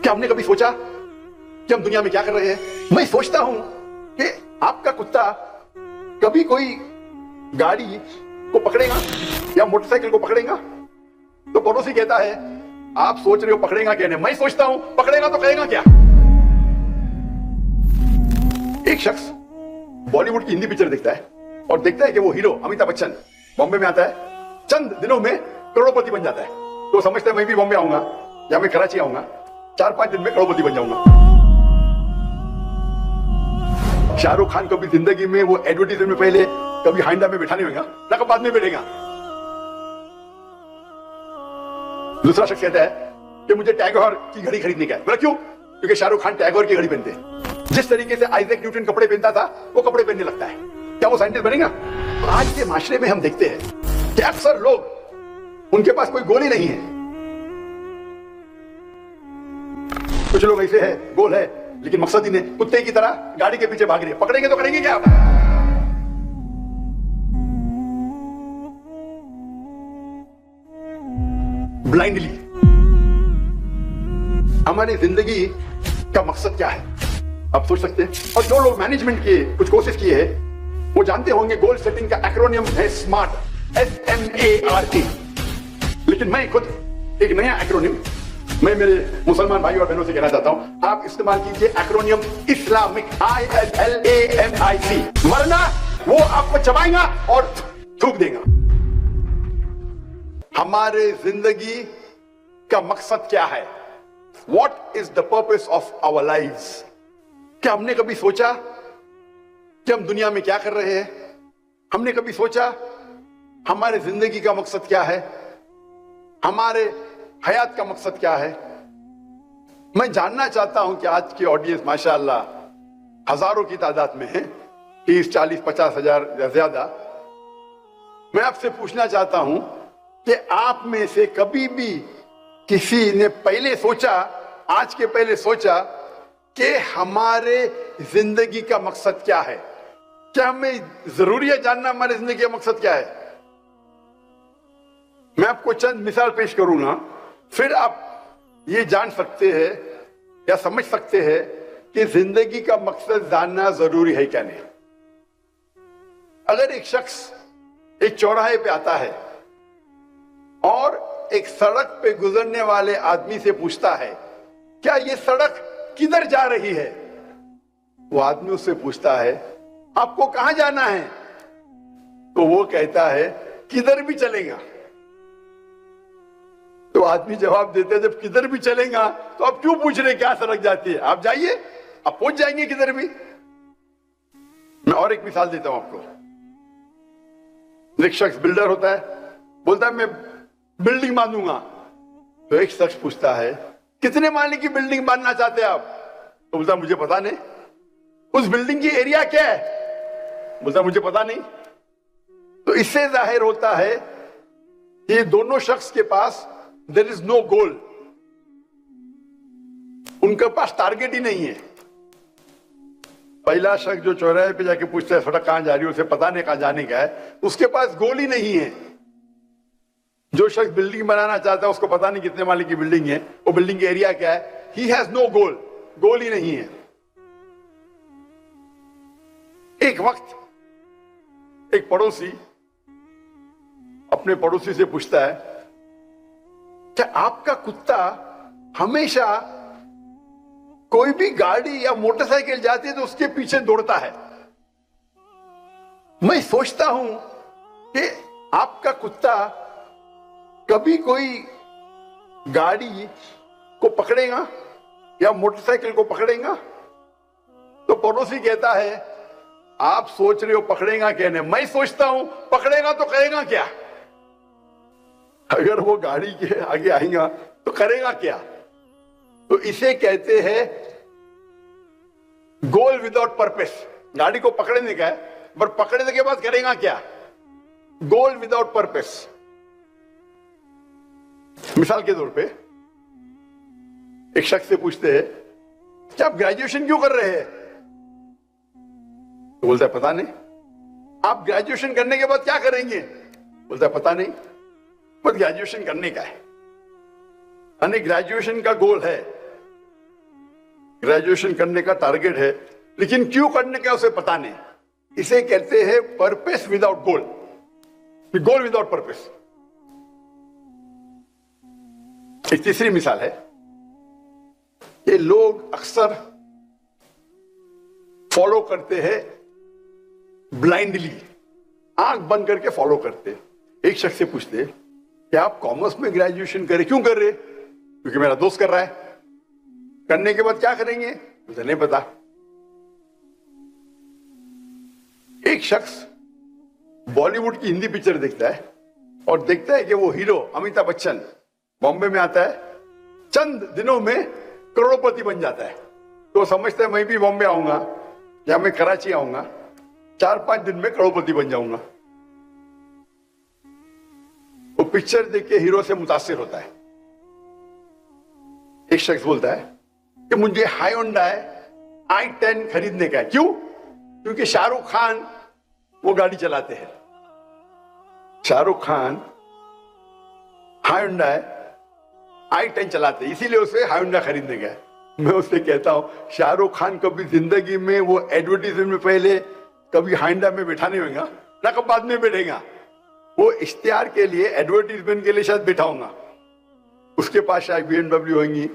क्या हमने कभी सोचा कि हम दुनिया में क्या कर रहे हैं? मैं सोचता हूं कि आपका कुत्ता कभी कोई गाड़ी को पकड़ेगा या मोटरसाइकिल को पकड़ेगा? तो पड़ोसी कहता है आप सोच रहे हो पकड़ेगा क्या? नहीं, मैं सोचता हूं पकड़ेगा तो कहेगा क्या? एक शख्स बॉलीवुड की हिंदी पिक्चर देखता है और देखता है कि वो हीरो अमिताभ बच्चन बॉम्बे में आता है, चंद दिनों में करोड़पति बन जाता है। तो समझता है मैं भी बॉम्बे आऊंगा या मैं कराची आऊंगा, 4-5 दिन में करोड़पति बन जाऊंगा। शाहरुख खान को भी जिंदगी में वो एडवर्टाइजमेंट में पहले कभी हाइंडा में बैठा नहीं होगा, ना बाद में बैठेगा। दूसरा शख्स कहता है कि मुझे टैगोर की घड़ी खरीदने का है। बोला क्यों? क्योंकि शाहरुख खान टैगोर की घड़ी पहनते हैं। जिस तरीके से आइजैक न्यूटन कपड़े पहनता था वो कपड़े पहनने लगता है। क्या वो साइंटिस्ट बनेगा? तो आज के माशरे में हम देखते हैं कि अक्सर लोग उनके पास कोई गोल ही नहीं है। कुछ लोग ऐसे हैं गोल है लेकिन मकसद ही नहीं, कुत्ते की तरह गाड़ी के पीछे भाग रहे हैं। पकड़ेंगे तो करेंगे क्या? ब्लाइंडली हमारी जिंदगी का मकसद क्या है आप सोच सकते हैं। और जो लोग मैनेजमेंट के कुछ कोर्सेज किए हैं वो जानते होंगे गोल सेटिंग का एक्रोनियम है स्मार्ट, SMART। लेकिन मैं खुद एक नया एक्रोनियम मैं मेरे मुसलमान भाई और बहनों से कहना चाहता हूं, आप इस्तेमाल कीजिए एक्रोनियम इस्लामिक, ISLAMIC, वरना वो आपको चबाएगा और थूक देगा। हमारे जिंदगी का मकसद क्या है? What is the purpose of our lives? क्या हमने कभी सोचा कि हम दुनिया में क्या कर रहे हैं? हमने कभी सोचा हमारे जिंदगी का मकसद क्या है? हमारे हयात का मकसद क्या है? मैं जानना चाहता हूं कि आज की ऑडियंस माशाअल्लाह हजारों की तादाद में है, 30, 40, 50 हजार या ज्यादा। मैं आपसे पूछना चाहता हूं कि आप में से कभी भी किसी ने पहले सोचा, आज के पहले सोचा कि हमारे जिंदगी का मकसद क्या है? क्या हमें जरूरी है जानना हमारे जिंदगी का मकसद क्या है? मैं आपको चंद मिसाल पेश करूंगा, फिर आप ये जान सकते हैं या समझ सकते हैं कि जिंदगी का मकसद जानना जरूरी है क्या नहीं। अगर एक शख्स एक चौराहे पे आता है और एक सड़क पे गुजरने वाले आदमी से पूछता है क्या ये सड़क किधर जा रही है? वो आदमी उससे पूछता है आपको कहां जाना है? तो वो कहता है किधर भी चलेगा। तो आदमी जवाब देता है जब किधर भी चलेगा तो आप क्यों पूछ रहे क्या सड़क जाती है? आप जाइए, आप पहुंच जाएंगे किधर भी। मैं और एक मिसाल देता हूं आपको। एक शख्स बिल्डर होता है, बोलता है मैं बिल्डिंग बांधूंगा। तो एक शख्स पूछता है कितने माले की बिल्डिंग बांधना चाहते हैं आप? तो बोलता मुझे पता नहीं। उस बिल्डिंग की एरिया क्या है? बोलता मुझे पता नहीं। तो इससे जाहिर होता है कि दोनों शख्स के पास देयर इज नो गोल, उनके पास टारगेट ही नहीं है। पहला शख्स जो चौराहे पे जाके पूछता है सड़क कहां जा रही है, उसे पता नहीं कहां जाने का है, उसके पास गोल ही नहीं है। जो शख्स बिल्डिंग बनाना चाहता है उसको पता नहीं कितने माले की बिल्डिंग है, वो बिल्डिंग का एरिया क्या है, ही हैज नो गोल, गोल ही नहीं है। एक वक्त एक पड़ोसी अपने पड़ोसी से पूछता है क्या आपका कुत्ता हमेशा कोई भी गाड़ी या मोटरसाइकिल जाती है तो उसके पीछे दौड़ता है? मैं सोचता हूं कि आपका कुत्ता कभी कोई गाड़ी को पकड़ेगा या मोटरसाइकिल को पकड़ेगा? तो पड़ोसी कहता है आप सोच रहे हो पकड़ेगा क्या? नहीं, मैं सोचता हूं पकड़ेगा तो करेगा क्या? अगर वो गाड़ी के आगे आएगा तो करेगा क्या? तो इसे कहते हैं गोल विदाउट पर्पस। गाड़ी को पकड़ने का है पर पकड़ने के बाद करेगा क्या? गोल विदाउट पर्पस। मिसाल के तौर पे एक शख्स से पूछते हैं क्या आप ग्रेजुएशन क्यों कर रहे हैं? तो बोलता है पता नहीं। आप ग्रेजुएशन करने के बाद क्या करेंगे? बोलता है पता नहीं, बस ग्रेजुएशन करने का है। यानी ग्रेजुएशन का गोल है ग्रेजुएशन करने का टारगेट है, लेकिन क्यों करने का उसे पता नहीं। इसे कहते हैं पर्पस विदाउट गोल, गोल विदाउट पर्पस। एक तीसरी मिसाल है कि लोग अक्सर फॉलो करते हैं ब्लाइंडली, आंख बंद करके फॉलो करते। एक शख्स से पूछते कि आप कॉमर्स में ग्रेजुएशन करें, क्यों कर रहे? क्योंकि मेरा दोस्त कर रहा है। करने के बाद क्या करेंगे मुझे नहीं पता। एक शख्स बॉलीवुड की हिंदी पिक्चर देखता है और देखता है कि वो हीरो अमिताभ बच्चन बॉम्बे में आता है, चंद दिनों में करोड़पति बन जाता है। तो समझता है मैं भी बॉम्बे आऊंगा या मैं कराची आऊंगा, 4-5 दिन में करोड़पति बन जाऊंगा। वो पिक्चर देख के हीरो से मुतासिर होता है। एक शख्स बोलता है कि मुझे हायोंडाई i10 खरीदने का है। क्यों? क्योंकि शाहरुख खान वो गाड़ी चलाते हैं। शाहरुख खान हायोंडाई i10 चलाते हैं, इसीलिए उसे हायोंडा खरीदने का है। मैं उससे कहता हूं शाहरुख खान कभी जिंदगी में वो एडवर्टीजमेंट में पहले कभी हायोंडा में बैठा नहीं होगा ना, कब बाद में बैठेगा। वो इश्तिहार के लिए, एडवर्टीजमेंट के लिए शायद बैठा होगा। उसके पास शायद BMW होंगी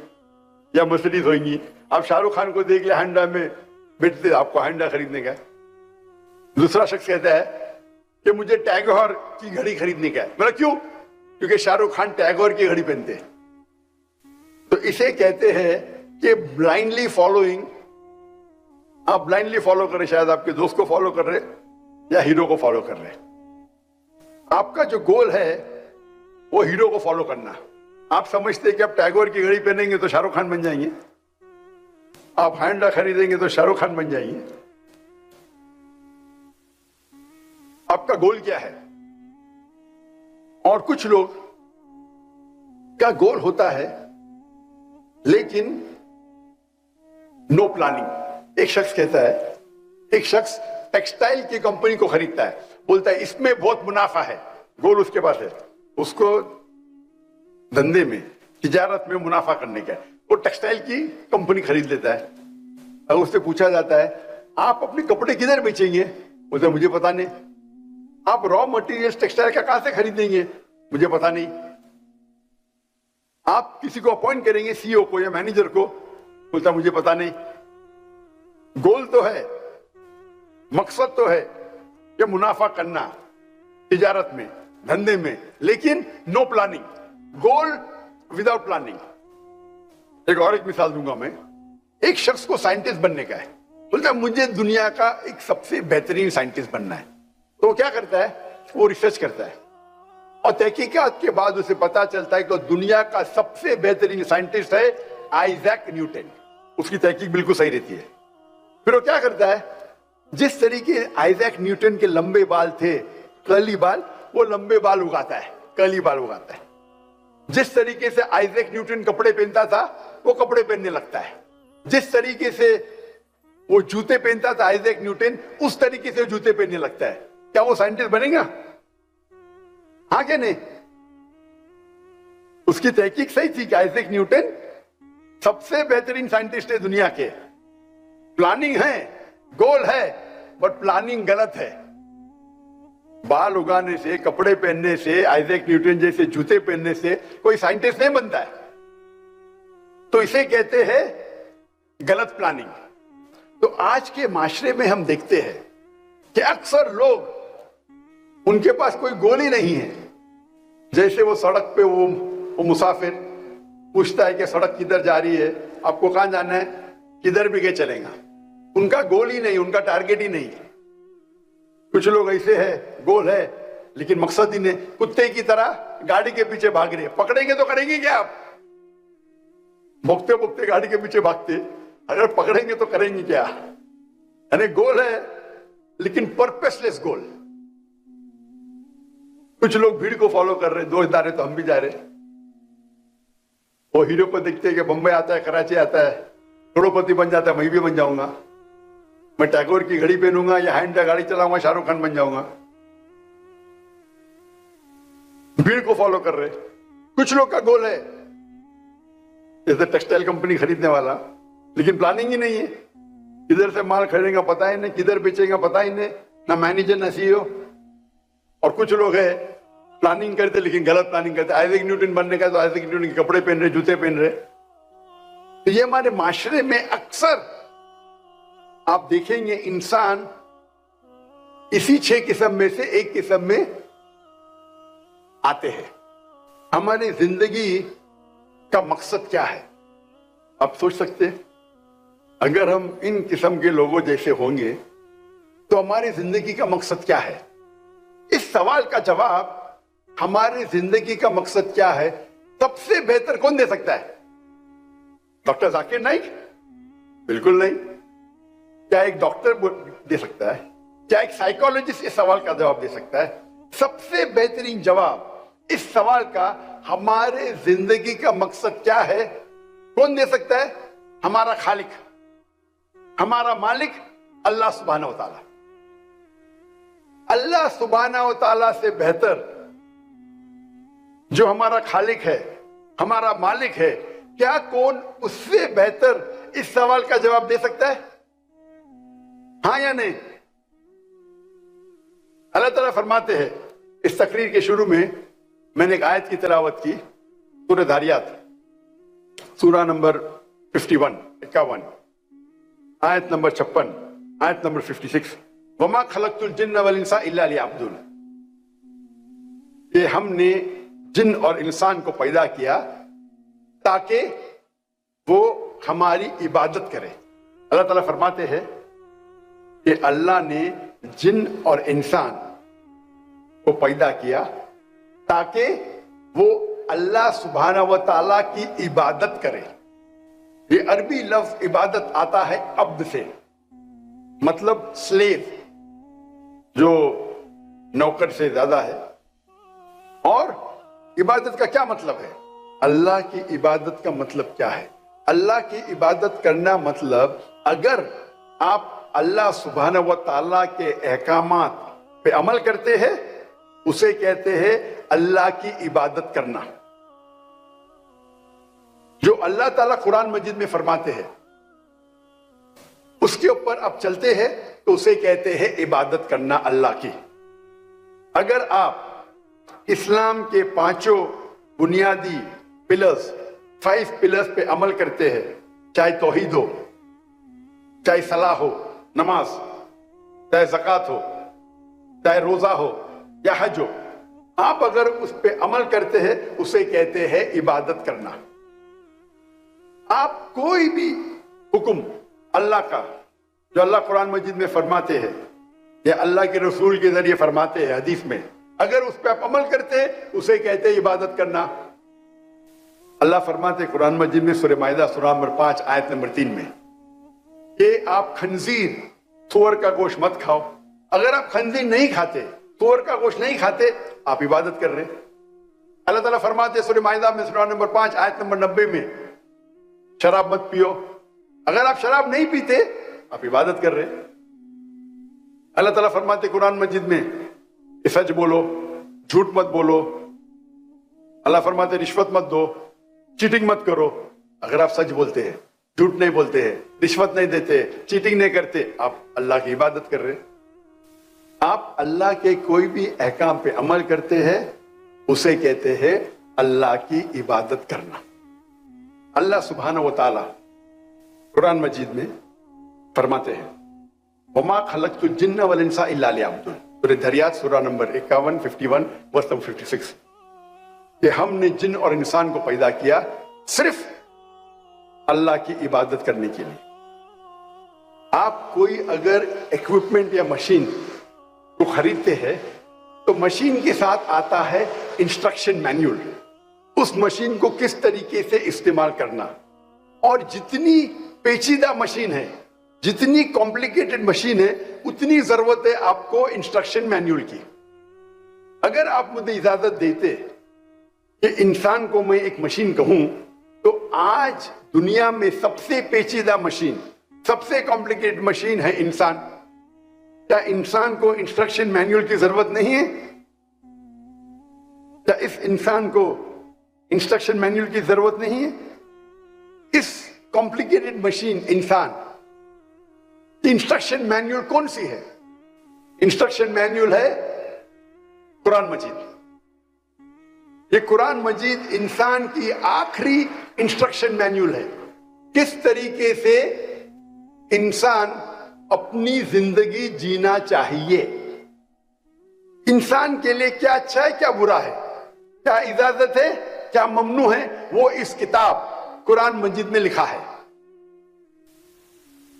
या मर्सिडीज होंगी। आप शाहरुख खान को देख लिया हायोंडा में बैठते, आपको हायोंडा खरीदने का है। दूसरा शख्स कहता है कि मुझे टैगोर की घड़ी खरीदने का है। मतलब क्यों? क्योंकि शाहरुख खान टैगोर की घड़ी पहनते हैं। तो इसे कहते हैं कि ब्लाइंडली फॉलोइंग। आप ब्लाइंडली फॉलो कर रहे, शायद आपके दोस्त को फॉलो कर रहे या हीरो को फॉलो कर रहे। आपका जो गोल है वो हीरो को फॉलो करना। आप समझते हैं कि आप टैगोर की घड़ी पहनेंगे तो शाहरुख खान बन जाएंगे, आप हायोंडा खरीदेंगे तो शाहरुख खान बन जाएंगे। आपका गोल क्या है? और कुछ लोग का गोल होता है लेकिन नो प्लानिंग। एक शख्स कहता है, एक शख्स टेक्सटाइल की कंपनी को खरीदता है, बोलता है इसमें बहुत मुनाफा है। गोल उसके पास है, उसको धंधे में, तिजारत में मुनाफा करने का है। वो टेक्सटाइल की कंपनी खरीद लेता है। अगर उससे पूछा जाता है आप अपने कपड़े किधर बेचेंगे, बोलता है मुझे पता नहीं। आप रॉ मटेरियल्स टेक्सटाइल का कहां से खरीदेंगे, मुझे पता नहीं। आप किसी को अपॉइंट करेंगे, सीईओ को या मैनेजर को, बोलता मुझे पता नहीं। गोल तो है, मकसद तो है कि मुनाफा करना तिजारत में, धंधे में, लेकिन नो प्लानिंग, गोल विदाउट प्लानिंग। एक और एक मिसाल दूंगा मैं। एक शख्स को साइंटिस्ट बनने का है, बोलता है मुझे दुनिया का एक सबसे बेहतरीन साइंटिस्ट बनना है। तो वो क्या करता है? वो रिसर्च करता है और तहकीकात के बाद उसे पता चलता है कि दुनिया का सबसे बेहतरीन साइंटिस्ट है आइजैक न्यूटन। उसकी तहकीक बिल्कुल सही रहती है। फिर वो क्या करता है? जिस तरीके आइजैक न्यूटन के लंबे बाल थे, कर्ली बाल, वो लंबे बाल उगाता है, कर्ली बाल उगाता है। जिस तरीके से आइजैक न्यूटन कपड़े पहनता था, वो कपड़े पहनने लगता है। जिस तरीके से वो जूते पहनता था आइजैक न्यूटन, उस तरीके से जूते पहनने लगता है। क्या वो साइंटिस्ट बनेगा? हाँ क्या नहीं? उसकी तहकीक सही थी कि आइजैक न्यूटन सबसे बेहतरीन साइंटिस्ट है दुनिया के। प्लानिंग है, गोल है, बट प्लानिंग गलत है। बाल उगाने से, कपड़े पहनने से, आइजैक न्यूटन जैसे जूते पहनने से कोई साइंटिस्ट नहीं बनता है। तो इसे कहते हैं गलत प्लानिंग। तो आज के माशरे में हम देखते हैं कि अक्सर लोग, उनके पास कोई गोल ही नहीं है। जैसे वो सड़क पे वो मुसाफिर पूछता है कि सड़क किधर जा रही है, आपको कहां जाना है, किधर भी गए चलेगा। उनका गोल ही नहीं, उनका टारगेट ही नहीं। कुछ लोग ऐसे है, गोल है लेकिन मकसद ही नहीं। कुत्ते की तरह गाड़ी के पीछे भाग रहे, पकड़ेंगे तो करेंगे क्या? आप भोगते भोगते गाड़ी के पीछे भागते, अगर पकड़ेंगे तो करेंगे क्या? यानी गोल है लेकिन पर्पसलेस गोल। कुछ लोग भीड़ को फॉलो कर रहे, दोस्त जा रहे तो हम भी जा रहे। वो हीरो को देखते हैं कि बंबई आता है, कराची आता है, करोड़पति बन जाता है, मैं भी बन जाऊंगा। मैं टैगोर की घड़ी पहनूंगा या हैंड गाड़ी चलाऊंगा, शाहरुख खान बन जाऊंगा। भीड़ को फॉलो कर रहे। कुछ लोग का गोल है, जैसे टेक्सटाइल कंपनी खरीदने वाला, لیکن پلاننگ ہی نہیں ہے. کدھر سے مال خریدیں گا پتا ہی نہیں, کدھر بیچیں گا پتا ہی نہیں, نہ مینیجر نہ سی او. اور کچھ لوگ ہیں پلاننگ کرتے لیکن غلط پلاننگ کرتے. آئزیک نیوٹن بننے کا تو آئزیک نیوٹن کے کپڑے پہن رہے, جوتے پہن رہے. تو یہ ہمارے معاشرے میں اکثر آپ دیکھیں گے انسان اسی 6 قسم میں سے ایک قسم میں آتے ہیں. ہماری زندگی کا مقصد کیا ہے آپ سوچ سکتے ہیں؟ اگر ہم ان قسم کے لوگوں جیسے ہوں گے تو ہماری زندگی کا مقصد کیا ہے؟ اس سوال کا جواب ہماری زندگی کا مقصد کیا ہے سب سے بہتر کون دے سکتا ہے؟ ڈاکٹر ذاکر نائک؟ بالکل نہیں. کیا ایک ڈاکٹر دے سکتا ہے؟ کیا ایک سائیکالوجسٹ اس سوال کا جواب دے سکتا ہے؟ سب سے بہترین جواب اس سوال کا ہمارے زندگی کا مقصد کیا ہے کون دے سکتا ہے؟ ہمارا خالق, ہمارا مالک اللہ سبحانہ و تعالی. اللہ سبحانہ و تعالی سے بہتر جو ہمارا خالق ہے, ہمارا مالک ہے, کیا کون اس سے بہتر اس سوال کا جواب دے سکتا ہے؟ ہاں یا نہیں؟ اللہ تعالیٰ فرماتے ہیں اس تقریر کے شروع میں میں نے ایک آیت کی تلاوت کی, سورہ دھاریات سورہ نمبر 51 آیت نمبر 56, آیت نمبر 56, وما خلقت الجن والانس الا لیعبدون. کہ ہم نے جن اور انسان کو پیدا کیا تاکہ وہ ہماری عبادت کرے. اللہ تعالیٰ فرماتے ہیں کہ اللہ نے جن اور انسان کو پیدا کیا تاکہ وہ اللہ سبحانہ و تعالیٰ کی عبادت کرے. یہ عربی لفظ عبادت آتا ہے عبد سے, مطلب سلیو, جو نوکر سے زیادہ ہے. اور عبادت کا کیا مطلب ہے؟ اللہ کی عبادت کا مطلب کیا ہے؟ اللہ کی عبادت کرنا مطلب اگر آپ اللہ سبحانہ و تعالیٰ کے احکامات پہ عمل کرتے ہیں اسے کہتے ہیں اللہ کی عبادت کرنا. جو اللہ تعالیٰ قرآن مجید میں فرماتے ہیں اس کے اوپر آپ چلتے ہیں تو اسے کہتے ہیں عبادت کرنا اللہ کی. اگر آپ اسلام کے 5 بنیادی پلرز 5 پلرز پہ عمل کرتے ہیں, چاہے توحید ہو, چاہے صلاح ہو, نماز, چاہے زکوٰۃ ہو, چاہے روزہ ہو یا حج ہو, آپ اگر اس پہ عمل کرتے ہیں اسے کہتے ہیں عبادت کرنا. آپ کوئی بھی حکم اللہ کا جو اللہ قرآن مجید میں فرماتے ہیں یا اللہ کے رسول کے ذریعے فرماتے ہیں حدیث میں, اگر اس پہ آپ عمل کرتے ہیں اسے کہتے ہیں عبادت کرنا. اللہ فرماتے ہیں قرآن مجید میں سورہ مائدہ سورہ نمبر 5 آیت نمبر 3 میں کہ آپ خنزیر, سور کا گوشت مت کھاؤ. اگر آپ خنزیر نہیں کھاتے, سور کا گوشت نہیں کھاتے, آپ عبادت کر رہے ہیں. اللہ تعالیٰ فرماتے ہیں سورہ مائدہ میں سورہ نمبر 5 آیت نمبر 90 میں شراب مت پیو. اگر آپ شراب نہیں پیتے آپ عبادت کر رہے ہیں. اللہ تعالیٰ فرماتے قرآن مجید میں سچ بولو, جھوٹ مت بولو. اللہ فرماتے رشوت مت دو, چیٹنگ مت کرو. اگر آپ سچ بولتے ہیں, جھوٹ نہیں بولتے ہیں, رشوت نہیں دیتے, چیٹنگ نہیں کرتے, آپ اللہ کی عبادت کر رہے ہیں. آپ اللہ کے کوئی بھی احکام پہ عمل کرتے ہیں اسے کہتے ہیں اللہ کی عبادت کرنا. اللہ سبحانہ و تعالی قرآن مجید میں فرماتے ہیں وما خلقت الجن والانس الا لیعبدون. سورہ دھاریات سورہ نمبر 51 ورس نمبر 56 کہ ہم نے جن اور انسان کو پیدا کیا صرف اللہ کی عبادت کرنے کے لیے. آپ کوئی اگر ایکوپمنٹ یا مشین کو خریدتے ہیں تو مشین کے ساتھ آتا ہے انسٹرکشن مینیول, اس مشین کو کس طریقے سے استعمال کرنا. اور جتنی پیچیدہ مشین ہے, جتنی کمپلیکیٹڈ مشین ہے, اتنی ضرورت ہے آپ کو انسٹرکشن مینیول کی. اگر آپ مجھے اجازت دیتے کہ انسان کو میں ایک مشین کہوں تو آج دنیا میں سب سے پیچیدہ مشین, سب سے کمپلیکیٹڈ مشین ہے انسان. کیا انسان کو انسٹرکشن مینیول کی ضرورت نہیں ہے؟ کیا اس انسان کو انسٹرکشن مینیول کی ضرورت نہیں ہے؟ اس कॉम्प्लिकेटेड मशीन इंसान, इंस्ट्रक्शन मैन्युअल कौन सी है? इंस्ट्रक्शन मैन्युअल है कुरान मजीद। ये कुरान मजीद इंसान की आखिरी इंस्ट्रक्शन मैन्युअल है, किस तरीके से इंसान अपनी जिंदगी जीना चाहिए, इंसान के लिए क्या अच्छा है क्या बुरा है, क्या इजाजत है क्या ममनू है, वो इस किताब कुरान मजीद में लिखा है।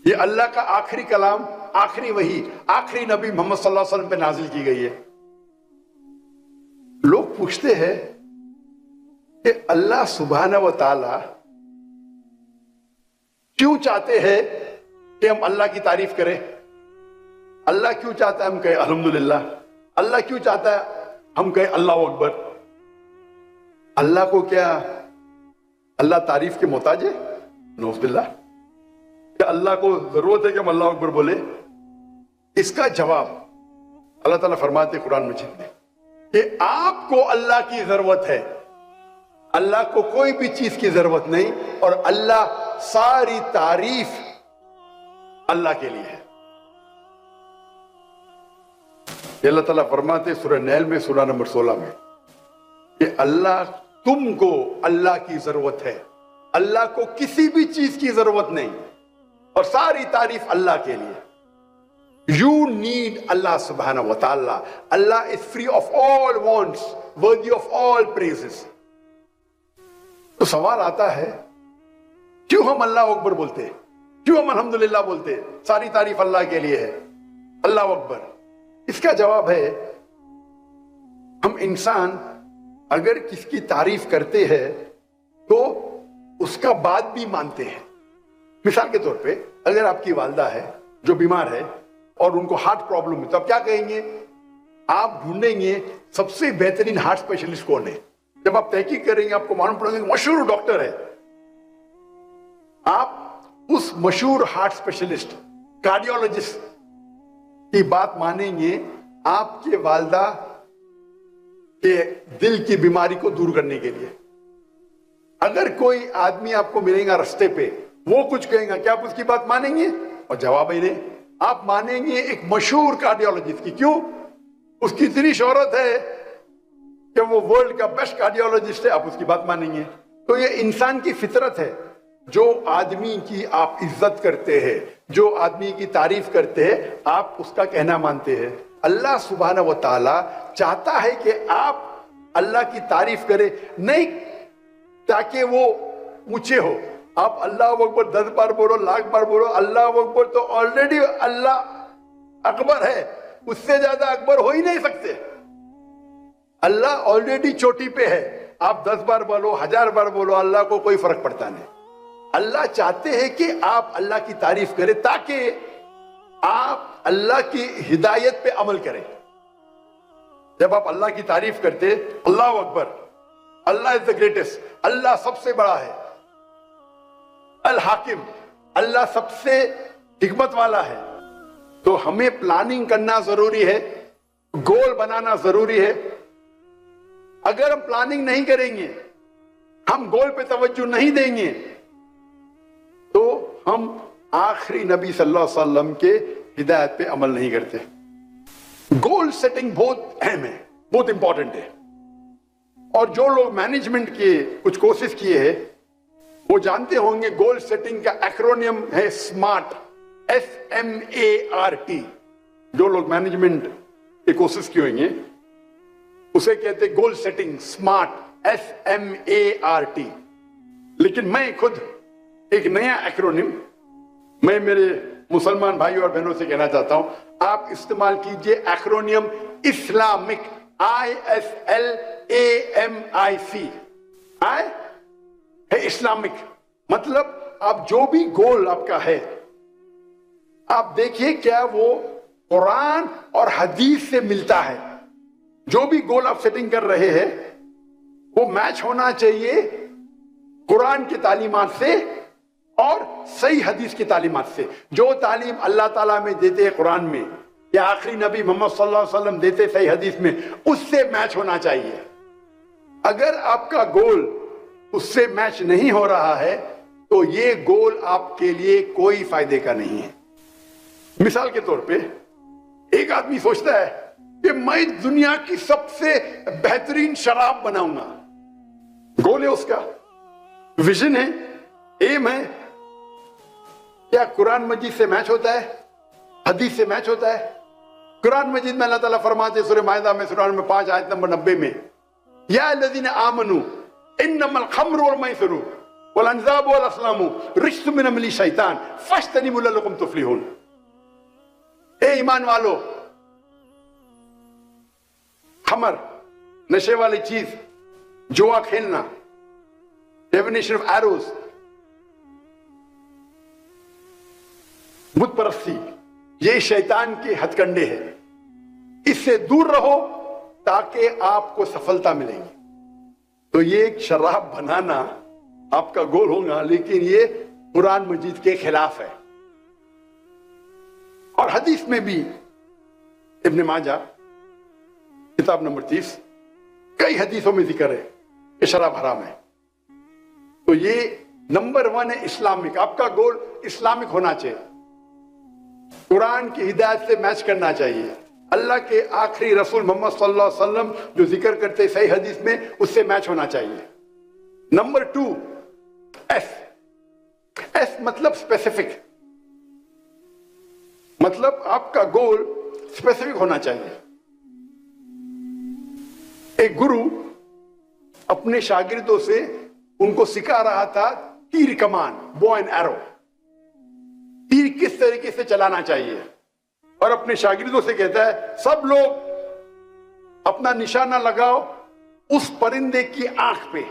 ये अल्लाह का आखिरी कलाम, आखिरी वही, आखिरी नबी मोहम्मद सल्लल्लाहु अलैहि वसल्लम पे नाजिल की गई है। लोग पूछते हैं कि अल्लाह सुब्हाना व तआला क्यों चाहते हैं कि हम अल्लाह की तारीफ करें? अल्लाह क्यों चाहता है हम कहें अल्हम्दुलिल्लाह? अल्लाह क्यों चाहता है हम कहें अल्लाह अकबर? अल्लाह को क्या अल्लाह तारीफ के मोहताज है? नौज़ बिल्लाह। क्या अल्लाह को जरूरत है कि हम अल्लाह अकबर बोले? इसका जवाब अल्लाह ताला फरमाते कुरान मजीद में कि आपको अल्लाह की जरूरत है, अल्लाह को कोई भी चीज की जरूरत नहीं, और अल्लाह सारी तारीफ अल्लाह के लिए है। अल्लाह ताला फरमाते सूरह नहल में सूरह नंबर 16 में कि अल्लाह, तुमको अल्लाह की जरूरत है, अल्लाह को किसी भी चीज की जरूरत नहीं, और सारी तारीफ अल्लाह के लिए। You need Allah subhanahu wa ta'ala. Allah is free of all wants, worthy of all praises. तो सवाल आता है, क्यों हम अल्लाह अकबर बोलते हैं, क्यों हम अल्हम्दुलिल्लाह बोलते हैं, सारी तारीफ अल्लाह के लिए है, अल्लाह अकबर? इसका जवाब है, हम इंसान अगर किसकी तारीफ करते हैं तो उसका बात भी मानते हैं। मिसाल के तौर पे अगर आपकी वालदा है जो बीमार है और उनको हार्ट प्रॉब्लम है, तो आप क्या कहेंगे? आप ढूंढेंगे सबसे बेहतरीन हार्ट स्पेशलिस्ट कौन है। जब आप तहकीक करेंगे आपको मालूम पड़ेगा मशहूर डॉक्टर है, आप उस मशहूर हार्ट स्पेशलिस्ट, कार्डियोलॉजिस्ट की बात मानेंगे आपके वालदा के दिल की बीमारी को दूर करने के लिए। अगर कोई आदमी आपको मिलेगा रास्ते पे, वो कुछ कहेगा, क्या आप उसकी बात मानेंगे? और जवाब ही नहीं, आप मानेंगे एक मशहूर कार्डियोलॉजिस्ट की। क्यों? उसकी इतनी शोहरत है कि वो वर्ल्ड का बेस्ट कार्डियोलॉजिस्ट है, आप उसकी बात मानेंगे। तो ये इंसान की फितरत है, जो आदमी की आप इज्जत करते हैं, जो आदमी की तारीफ करते हैं, आप उसका कहना मानते हैं। अल्लाह सुब्हाना व तआला चाहता है कि आप अल्लाह की तारीफ करें, नहीं ताकि वो ऊंचे हो। आप अल्लाह अकबर 10 बार बोलो, लाख बार बोलो, अल्लाह अकबर तो ऑलरेडी अल्लाह अकबर है, उससे ज्यादा अकबर हो ही नहीं सकते। अल्लाह ऑलरेडी चोटी पे है, आप 10 बार बोलो, 1000 बार बोलो, अल्लाह को कोई फर्क पड़ता नहीं। अल्लाह चाहते हैं कि आप अल्लाह की तारीफ करें ताकि आप अल्लाह की हिदायत पे अमल करें। जब आप अल्लाह की तारीफ करते, अल्लाह अकबर, अल्लाह इज द ग्रेटेस्ट, अल्लाह सबसे बड़ा है, अल हाकिम, अल्लाह सबसे हिकमत वाला है, तो हमें प्लानिंग करना जरूरी है, गोल बनाना जरूरी है। अगर हम प्लानिंग नहीं करेंगे, हम गोल पे तवज्जो नहीं देंगे, तो हम आखिरी नबी सल्लल्लाहु अलैहि वसल्लम के हिदायत पे अमल नहीं करते। गोल सेटिंग बहुत अहम है, बहुत इंपॉर्टेंट है। और जो लोग मैनेजमेंट के कुछ कोर्सेज किए हैं वो जानते होंगे गोल सेटिंग का एक्रोनियम है स्मार्ट, SMART। जो लोग मैनेजमेंट के कोर्सेज किए होंगे उसे कहते गोल सेटिंग स्मार्ट, SMART। लेकिन मैं खुद एक नया एक्रोनिम मैं मेरे मुसलमान भाई और बहनों से कहना चाहता हूं, आप इस्तेमाल कीजिए एक्रोनियम इस्लामिक, ISLAMIC। है इस्लामिक, मतलब आप जो भी गोल आपका है, आप देखिए क्या वो कुरान और हदीस से मिलता है। जो भी गोल आप सेटिंग कर रहे हैं वो मैच होना चाहिए कुरान की तालीमात से और सही हदीस की तालीमात से। जो तालीम अल्लाह ताला में देते हैं कुरान में, या आखिरी नबी मोहम्मद सल्लल्लाहु अलैहि वसल्लम देते सही हदीस में, उससे मैच होना चाहिए। अगर आपका गोल उससे मैच नहीं हो रहा है तो تو یہ گول آپ کے لیے کوئی فائدے کا نہیں ہے. مثال کے طور پہ ایک آدمی سوچتا ہے کہ میں دنیا کی سب سے بہترین شراب بناؤں گا. گول ہے اس کا, ویژن ہے, ایم ہے. کیا قرآن مجید سے میچ ہوتا ہے؟ حدیث سے میچ ہوتا ہے؟ قرآن مجید میں اللہ تعالیٰ فرماتے سورہ مائدہ میں سورہ نمبر 5 آیت نمبر 90 میں, یا الذین آمنوا انما الخمر والمیسر والانصاب والازلام رجس من عمل الشیطان فاجتنبوہ لعلکم تفلحون. اے ایمان والو, خمر, نشے والی چیز, جوا کھیلنا, ڈیونیشن آف ایروز, بت پرستی, یہ شیطان کے ہتھ کنڈے ہیں. اس سے دور رہو تاکہ آپ کو سفلتا ملے گی. تو یہ ایک شراب بنانا آپ کا گول ہوگا, لیکن یہ قرآن مجید کے خلاف ہے. اور حدیث میں بھی ابن ماجہ کتاب نمبر 30 کئی حدیثوں میں ذکر ہے کہ شراب حرام ہے. تو یہ نمبر 1 ہے اسلامک. آپ کا گول اسلامک ہونا چاہیے, قرآن کی ہدایت سے میچ کرنا چاہیے. اللہ کے آخری رسول محمد صلی اللہ علیہ وسلم جو ذکر کرتے صحیح حدیث میں, اس سے میچ ہونا چاہیے. نمبر 2 ایس مطلب اسپیسیفک, مطلب آپ کا گول اسپیسیفک ہونا چاہیے. ایک گرو اپنے شاگردوں سے ان کو سکھا رہا تھا تیر کمان, بو اینڈ ایرو, تیر کس طریقے سے چلانا چاہیے, اور اپنے شاگردوں سے کہتا ہے سب لوگ اپنا نشانہ لگاؤ اس پرندے کی آنکھ پہ.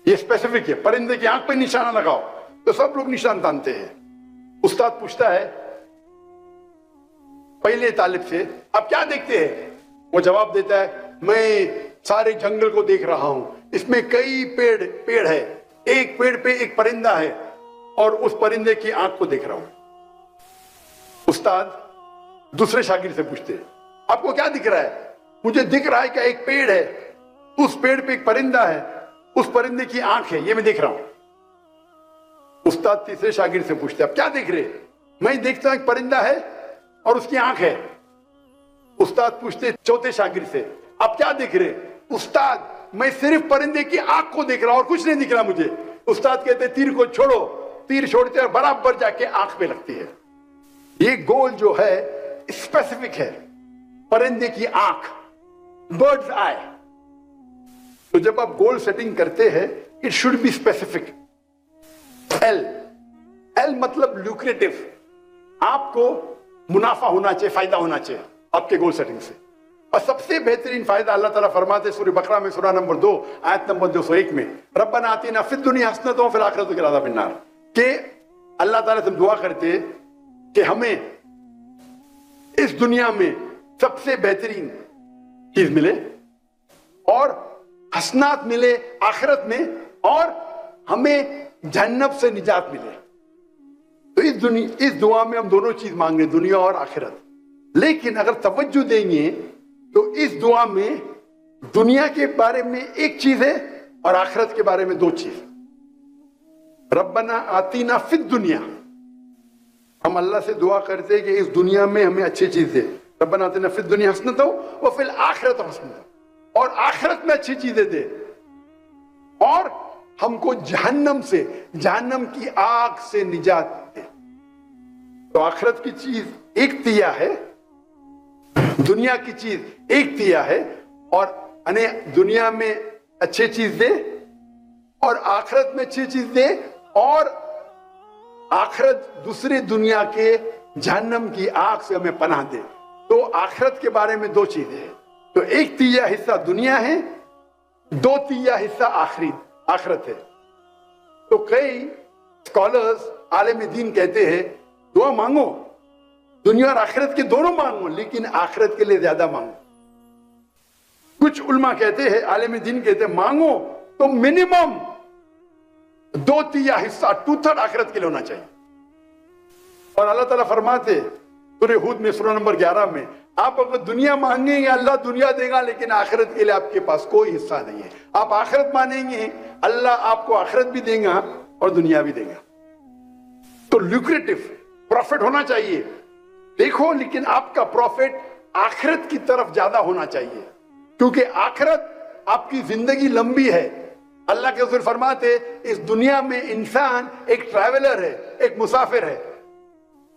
یہ اسپیسیفک ہے, پرندے کی آنکھ پہ نشانہ لگاؤ. تو سب لوگ نشان تانتے ہیں. استاد پوچھتا ہے پہلے طالب سے, آپ کیا دیکھتے ہیں؟ وہ جواب دیتا ہے میں سارے جنگل کو دیکھ رہا ہوں, اس میں کئی پیڑ ہے, ایک پیڑ پہ ایک پرندہ ہے اور اس پرندے کی آنکھ کو دیکھ رہا ہوں. استاد دوسرے شاگرد سے پوچھتے آپ کو کیا دکھ رہا ہے؟ مجھے دکھ رہا ہے کہ ایک پیڑ ہے, اس پیڑ پہ ایک پرندہ ہے, اس پرندے کی آنکھ ہے, یہ میں دیکھ رہا ہوں. استاد تیسرے شاگرد سے پوچھتے آپ کیا دیکھ رہے؟ میں دیکھتا ہوں ایک پرندہ ہے اور اس کی آنکھ ہے. استاد پوچھتے چوتھے شاگرد سے آپ کیا دیکھ رہے؟ استاد میں صرف پرندے کی آنکھ کو دیکھ رہا ہوں اور کچھ نہیں دکھ رہا مجھے. استاد کہتے تیر کو چھوڑو, تیر چھوڑتے اور برابر جا کے آنکھ پہ لگتی ہے. یہ گول جو ہے اسپیسیفک ہے, پرندے کی آنکھ, برڈز آئی. تو جب آپ گول سیٹنگ کرتے ہیں اٹ شوڈ بی اسپیسیفک. ایل مطلب لوکریٹو, آپ کو منافع ہونا چاہیے, فائدہ ہونا چاہیے آپ کے گول سیٹنگ سے. اور سب سے بہترین فائدہ اللہ تعالیٰ فرماتے سورہ بقرہ میں سورہ نمبر 2 آیت نمبر 201 میں, ربنا آتنا فی الدنیا حسنۃ وفی الآخرۃ وقنا عذاب النار, کہ اللہ تعالیٰ سے دعا کرتے کہ ہمیں اس دنیا میں سب سے بہترین چیز ملے اور حسنات ملے آخرت میں, اور ہمیں جہنم سے نجات ملے. تو اس دعا میں ہم دونوں چیز مانگ رہے ہیں, دنیا اور آخرت. لیکن اگر توجہ دیں گے تو اس دعا میں دنیا کے بارے میں ایک چیز ہے اور آخرت کے بارے میں 2 چیز. ربنا آتینا فی الدنیا, ہم اللہ سے دعا کرتے ہیں کہ اس دنیا میں ہمیں اچھی چیز دے. ربنا آتینا فی الدنیا حسنۃ وفی الآخرۃ حسنۃ, اور آخرت میں اچھی چیزیں دے, اور ہم کو جہنم سے, جہنم کی آگ سے نجات دے. تو آخرت کی چیز ایک تیا ہے, دنیا کی چیز ایک تیا ہے, اور دنیا میں اچھی چیز دے اور آخرت میں اچھی چیز دے, اور آخرت دوسری دنیا کے جہنم کی آگ سے ہمیں پناہ دے. تو آخرت کے بارے میں 2 چیزیں ہیں. تو ایک تیا حصہ دنیا ہے, 2 تیا حصہ آخرت ہے. تو کئی اسکالرز عالم دین کہتے ہیں دعا مانگو, دنیا اور آخرت کے دونوں مانگو, لیکن آخرت کے لیے زیادہ مانگو. کچھ علماء کہتے ہیں, عالم دین کہتے ہیں مانگو تو منیمم 2 تیا حصہ 2/3 آخرت کے لیے ہونا چاہیے. اور اللہ تعالیٰ فرماتے سورہ ہود میں سورہ نمبر 11 میں, آپ اگر دنیا مانگیں گے اللہ دنیا دے گا، لیکن آخرت کے لیے آپ کے پاس کوئی حصہ نہیں ہے. آپ آخرت مانیں گے اللہ آپ کو آخرت بھی دے گا اور دنیا بھی دے گا. تو لوکریٹو پروفٹ ہونا چاہیے دیکھو، لیکن آپ کا پروفٹ آخرت کی طرف زیادہ ہونا چاہیے، کیونکہ آخرت آپ کی زندگی لمبی ہے. اللہ کے رسول فرماتے اس دنیا میں انسان ایک ٹریولر ہے، ایک مسافر ہے.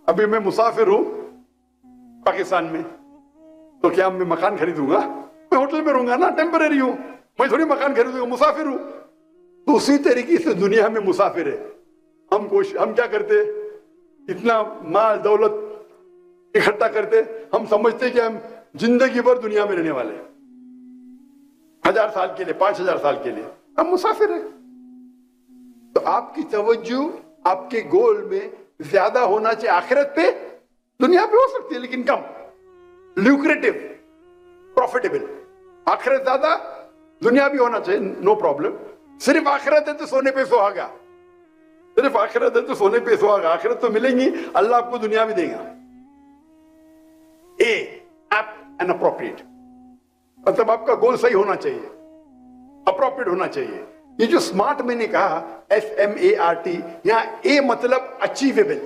ابھی میں مسافر ہوں پاکستان میں، تو کیا میں مکان خریدوں گا؟ میں ہوٹل میں رہوں گا نا، ٹیمپرری ہوں، میں تھوڑی مکان خریدوں گا، مسافر ہوں. تو اسی طریقے سے دنیا میں مسافر ہے. ہم کیا کرتے؟ اتنا مال دولت اکٹھا کرتے، ہم سمجھتے کہ ہم زندگی بھر دنیا میں رہنے والے، 1000 سال کے لیے، 5000 سال کے لیے. ہم مسافر ہیں. تو آپ کی توجہ آپ کے گول میں زیادہ ہونا چاہیے آخرت پہ. دنیا پہ ہو سکتی ہے لیکن کم، لوکریٹو، پروفیٹیبل. آخرت زیادہ، دنیا بھی ہونا چاہیے، نو پرابلم. صرف آخرت ہے تو سونے پہ سہاگا، صرف آخرت ہے تو سونے پہ سہاگا. آخرت تو ملیں گی، اللہ آپ کو دنیا بھی دے گا. ایپٹ اینڈ اپروپریٹ، مطلب آپ کا گول صحیح ہونا چاہیے، اپروپریٹ ہونا چاہیے. یہ جو سمارٹ میں نے کہا SMART، یہاں اے مطلب اچیویبل،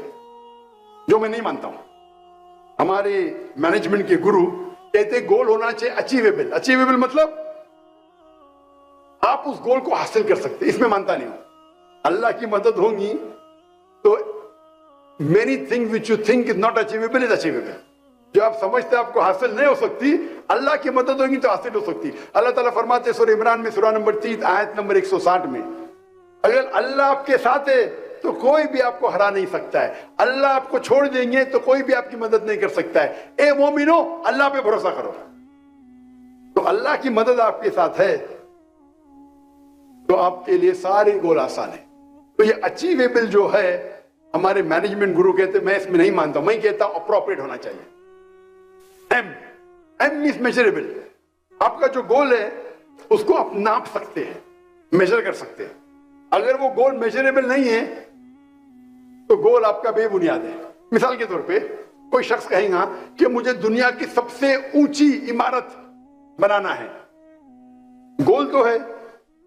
جو میں نہیں مانتا ہوں. ہمارے مینجمنٹ کے گرو کہتے گول ہونا چاہیے اچیویبل. اچیویبل مطلب آپ اس گول کو حاصل کر سکتے. اس میں مانتا نہیں ہوں. اللہ کی مدد ہوگی تو many things which you think is not achievable is achievable. جو آپ سمجھتے آپ کو حاصل نہیں ہو سکتی، اللہ کی مدد ہوگی تو حاصل ہو سکتی. اللہ تعالیٰ فرماتے سورہ عمران میں سورہ نمبر 3 آیت نمبر 160 میں، اگر اللہ آپ کے ساتھ ہے تو کوئی بھی آپ کو ہرا نہیں سکتا ہے. اللہ آپ کو چھوڑ دیں گے تو کوئی بھی آپ کی مدد نہیں کر سکتا ہے. اے مومنو، اللہ پہ بھروسہ کرو. تو اللہ کی مدد آپ کے ساتھ ہے تو آپ کے لیے سارے گول آسان ہیں. تو یہ اچیویبل جو ہے، ہمارے مینجمنٹ گرو کہتے میں اس میں نہیں مانتا. میں کہتا ہوں اپروپریٹ ہونا چاہیے. ایم از میجریبل. آپ کا جو گول ہے اس کو آپ ناپ سکتے ہیں، میجر کر سکتے ہیں. اگر وہ گول میجریبل نہیں ہے تو گول آپ کا بے بنیاد ہے. مثال کے طور پہ کوئی شخص کہے گا کہ مجھے دنیا کی سب سے اونچی عمارت بنانا ہے. گول تو ہے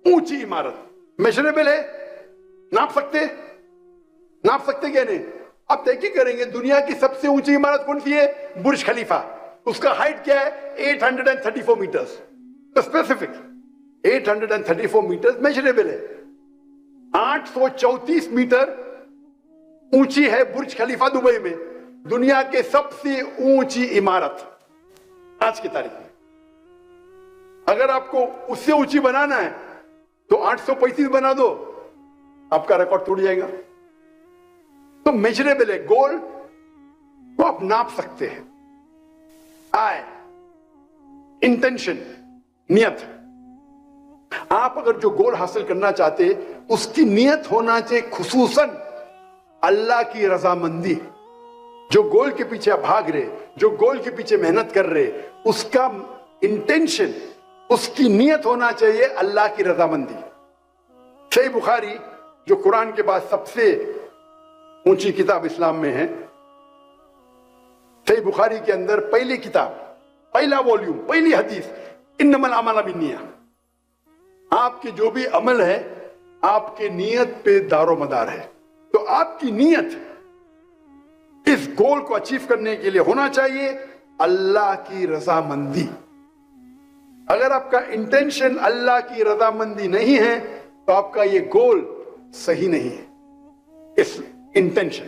اونچی عمارت، میجریبل ہے، ناپ سکتے کہ نہیں؟ آپ تحقیق کریں گے دنیا کی سب سے اونچی عمارت کون سی ہے؟ برج خلیفہ. اس کا ہائٹ کیا ہے؟ 834 میٹرز. اسپیسیفک 834 میٹرز میجریبل ہے. 834 میٹر اونچی ہے برج خلیفہ دبئی میں، دنیا کے سب سے اونچی عمارت آج کی تاریخ میں. اگر آپ کو اس سے اونچی بنانا ہے تو 835 بنا دو، آپ کا ریکارڈ ٹوٹ جائے گا. تو میجریبل ہے گول کو آپ ناپ سکتے ہیں. انٹینشن، نیت. آپ اگر جو گول حاصل کرنا چاہتے اس کی نیت ہونا چاہیے خصوصاً اللہ کی رضامندی. جو گول کے پیچھے بھاگ رہے، جو گول کے پیچھے محنت کر رہے، اس کا انٹینشن، اس کی نیت ہونا چاہیے اللہ کی رضامندی. صحیح بخاری جو قرآن کے بعد سب سے اونچی کتاب اسلام میں ہے، صحیح بخاری کے اندر پہلی کتاب، پہلا والیوم، پہلی حدیث، انما الاعمال بالنیات. آپ کے جو بھی عمل ہے آپ کے نیت پہ دار و مدار ہے. تو آپ کی نیت اس گول کو اچیو کرنے کے لیے ہونا چاہیے اللہ کی رضامندی. اگر آپ کا انٹینشن اللہ کی رضامندی نہیں ہے تو آپ کا یہ گول صحیح نہیں ہے. اس انٹینشن.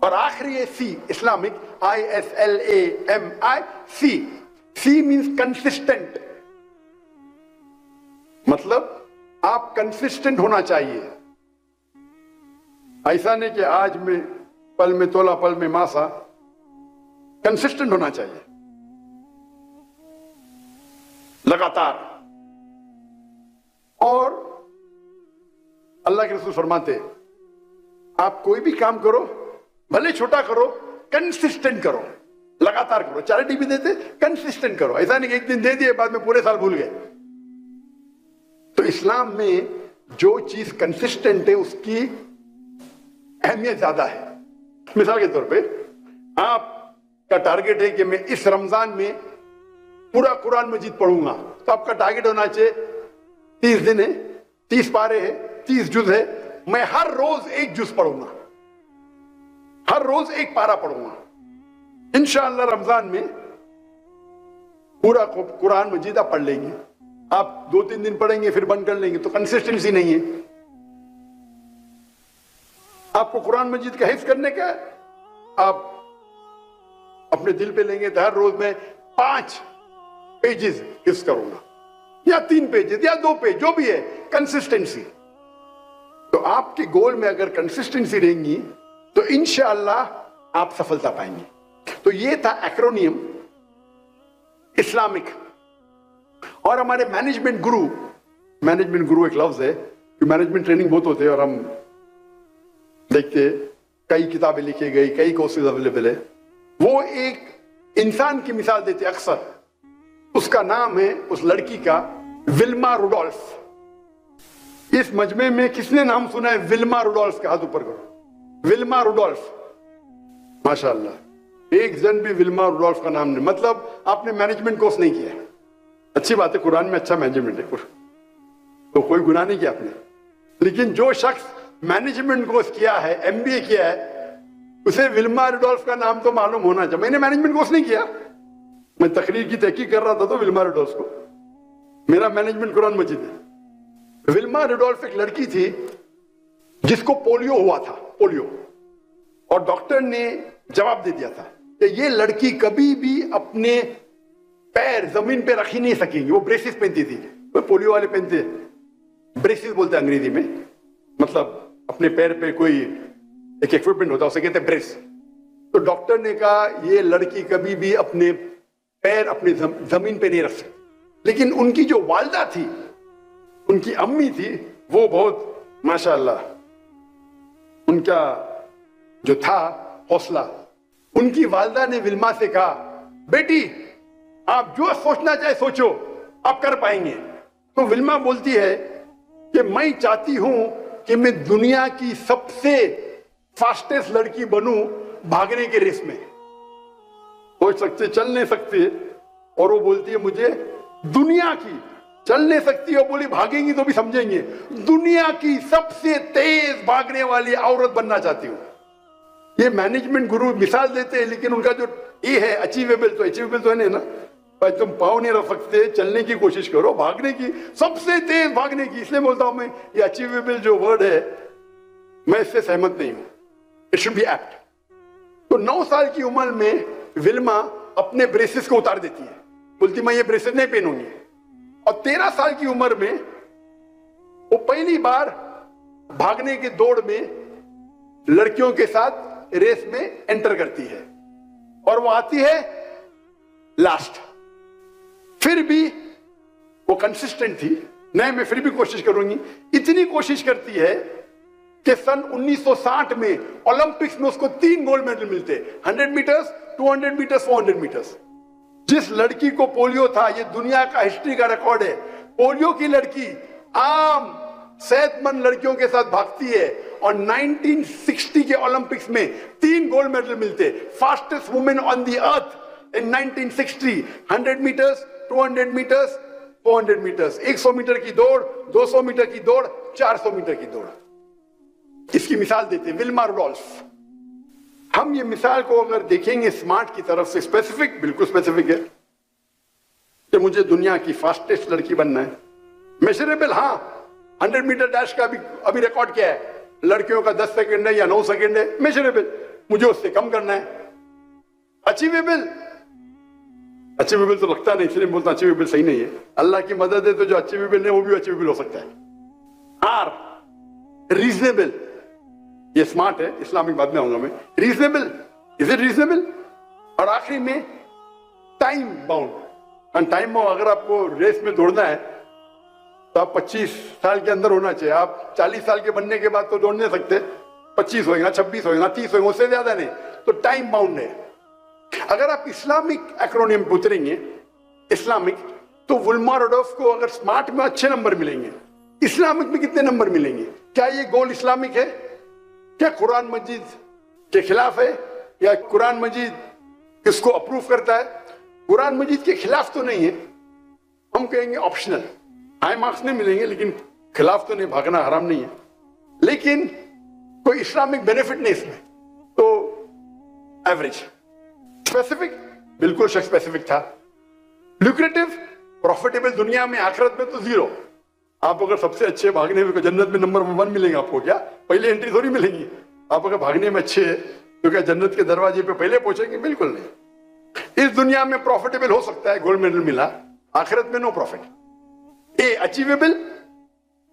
اور آخری ہے سی، اسلامک، ISLAMI. سی مینس کنسسٹنٹ. مطلب آپ کنسسٹنٹ ہونا چاہیے. ایسا نہیں کہ آج میں پل میں تولا پل میں ماسا. کنسسٹنٹ ہونا چاہیے لگاتار. اور اللہ کے رسول فرماتے آپ کوئی بھی کام کرو، بھلے چھوٹا کرو، کنسسٹنٹ کرو، لگاتار کرو. چیریٹی بھی دیتے، کنسسٹنٹ کرو. ایسا نہیں کہ ایک دن دے دیے بعد میں پورے سال بھول گئے. تو اسلام میں جو چیز کنسسٹنٹ ہے اس کی اہمیت زیادہ ہے. مثال کے طور پہ آپ کا टारगेट है कि मैं इस रमजान में पूरा कुरान मजीद पढ़ूंगा, तो आपका टारगेट होना चाहिए 30 दिन है, 30 पारे है, 30 जुज है, मैं हर रोज एक जुज पढ़ूंगा, हर रोज एक पारा पढ़ूंगा। इंशाअल्लाह रमजान में पूरा कुरान मजीद आप पढ़ लेंगे। आप 2-3 दिन पढ़ेंगे फिर बंद कर लेंगे तो कंसिस्टेंसी नहीं है। आपको कुरान मजीद का हिफ्ज करने का, आप अपने दिल पे लेंगे तो हर रोज मैं 5 पेजेस हिफ्ज करूंगा, या 3 पेजेस या 2 पेज, जो भी है, कंसिस्टेंसी। तो आपके गोल में अगर कंसिस्टेंसी रहेंगी तो इंशाअल्लाह आप सफलता पाएंगे। तो ये था एक्रोनियम इस्लामिक। और हमारे मैनेजमेंट गुरु एक लफ्ज है कि मैनेजमेंट ट्रेनिंग बहुत होते हैं और हम देखते कई किताबें लिखी गई, कई कोर्सेज अवेलेबल है। वो एक इंसान की मिसाल देते अक्सर, उसका नाम है उस लड़की का विल्मा रुडोल्फ। इस मजमे में किसने नाम सुना है विल्मा रुडोल्फ का? हाथ ऊपर करो। विल्मा रुडोल्फ, माशाअल्लाह, एक जन भी विल्मा रुडोल्फ का नाम नहीं। मतलब आपने मैनेजमेंट कोर्स नहीं किया। अच्छी बात है, कुरान में अच्छा मैनेजमेंट है, तो कोई गुनाह नहीं किया आपने। लेकिन जो शख्स मैनेजमेंट कोर्स किया है, एमबीए किया है, उसे विल्मा रुडोल्फ का नाम तो मालूम होना चाहिए। मैंने मैनेजमेंट कोर्स नहीं किया, मैं तकरीर की तहकीक कर रहा था तो विल्मा रुडोल्फ को, मेरा मैनेजमेंट कुरान मजीद है। विल्मा रुडोल्फ एक लड़की थी जिसको पोलियो हुआ था, पोलियो, और डॉक्टर ने जवाब दे दिया था कि ये लड़की कभी भी अपने पैर जमीन पे रख ही नहीं सकेंगी। वो ब्रेसिस पहनती थी, वो पोलियो वाले पहनते, ब्रेसिस बोलते हैं अंग्रेजी में, मतलब अपने पैर पे कोई एक इक्विपमेंट होता है, उसे कहते हैं ब्रेस। तो डॉक्टर ने कहा ये लड़की कभी भी अपने पैर अपनी जमीन पे नहीं रख सकती। लेकिन उनकी जो वालदा थी, उनकी अम्मी थी, वो बहुत माशाअल्लाह, उनका जो था हौसला, उनकी वालदा ने विल्मा से कहा बेटी आप जो सोचना चाहे सोचो, आप कर पाएंगे। तो विल्मा बोलती है कि मैं चाहती हूं कि मैं दुनिया की सबसे फास्टेस्ट लड़की बनूं भागने के रेस में। सोच सकते, चल नहीं सकते, और वो बोलती है मुझे दुनिया की, चल नहीं सकती और बोली भागेंगी तो भी समझेंगे, दुनिया की सबसे तेज भागने वाली औरत बनना चाहती हूं। ये मैनेजमेंट गुरु मिसाल देते हैं, लेकिन उनका जो ये है अचीवेबल, तो अचीवेबल तो है नहीं ना भाई, तुम पाँव नहीं रख सकते, चलने की कोशिश करो, भागने की, सबसे तेज भागने की। इसलिए बोलता हूं मैं, ये अचीवेबल जो वर्ड है, मैं इससे सहमत नहीं हूं, इट शुड बी एप्ट। तो 9 साल की उम्र में विल्मा अपने ब्रेसेस को उतार देती है, बोलती मैं ये ब्रेसेस नहीं पहनूंगी। और 13 साल की उम्र में वो पहली बार भागने के दौड़ में लड़कियों के साथ रेस में एंटर करती है, और वो आती है लास्ट। फिर भी वो कंसिस्टेंट थी, नहीं मैं फिर भी कोशिश करूंगी। इतनी कोशिश करती है कि सन 1960 में ओलंपिक्स में उसको 3 गोल्ड मेडल मिलते, 100 मीटर्स, 200 मीटर्स, 400 मीटर्स। जिस लड़की को पोलियो था, ये दुनिया का हिस्ट्री का रिकॉर्ड है, पोलियो की लड़की आम सेहतमंद लड़कियों के साथ भागती है, और 1960 के ओलंपिक्स में 3 गोल्ड मेडल मिलते। Fastest women on the earth in 1960, 100 metres, 200 metres, 400 metres, 100 metre की दौड़, 200 मीटर की दौड़, 400 मीटर की दौड़। इसकी मिसाल देते हैं विल्मा रुडोल्फ। हम ये मिसाल को अगर देखेंगे स्मार्ट की तरफ से, स्पेसिफिक, बिल्कुल स्पेसिफिक है कि मुझे दुनिया की फास्टेस्ट लड़की बनना है। मेजरेबल, हाँ, 100 मीटर डैश का अभी रिकॉर्ड क्या है, लड़कियों का 10 सेकंड है या 9 सेकंड है, मेजरेबल, मुझे उससे कम करना है। अचीवेबल, अचीवेबल तो लगता नहीं, इसलिए बोलता अचीवेबल सही नहीं है। अल्लाह की मदद है तो जो अचीवेबल नहीं वो भी अचीवेबल हो सकता है। आर, रीजनेबल, ये स्मार्ट है, इस्लामिक बाद में आऊंगा मैं। Reasonable, is it reasonable? और आखिरी में टाइम बाउंड। टाइम बाउंड, अगर आपको रेस में दौड़ना है तो आप 25 साल के अंदर होना चाहिए। आप 40 साल के बनने के बाद तो दौड़ नहीं सकते, 25 होएगा, 26 होएगा, 30 होएगा, उससे ज्यादा नहीं। तो टाइम बाउंड है। अगर आप इस्लामिक एक्रोनियम उतरेंगे, इस्लामिक, तो विल्मा रुडोल्फ को अगर स्मार्ट में अच्छे नंबर मिलेंगे, इस्लामिक में कितने नंबर मिलेंगे? क्या ये गोल इस्लामिक है? क्या कुरान मजीद के खिलाफ है? या कुरान मजीद किसको अप्रूव करता है? कुरान मजीद के खिलाफ तो नहीं है, हम कहेंगे ऑप्शनल, हाई मार्क्स नहीं मिलेंगे, लेकिन खिलाफ तो नहीं, भागना हराम नहीं है, लेकिन कोई इस्लामिक बेनिफिट नहीं इसमें, तो एवरेज। स्पेसिफिक, बिल्कुल स्पेसिफिक था। ल्यूक्रेटिव, प्रॉफिटेबल दुनिया में, आखिरत में तो जीरो। आप अगर सबसे अच्छे भागने में, जन्नत में नंबर 1 मिलेंगे आपको, क्या पहले एंट्री थोड़ी मिलेगी? आप अगर भागने में अच्छे हैं तो क्या जन्नत के दरवाजे पे पहले पहुंचेंगे? बिल्कुल नहीं। इस दुनिया में प्रॉफिटेबल हो सकता है, गोल्ड मेडल मिला, आखिरत में नो प्रॉफिट। ए अचीवेबल,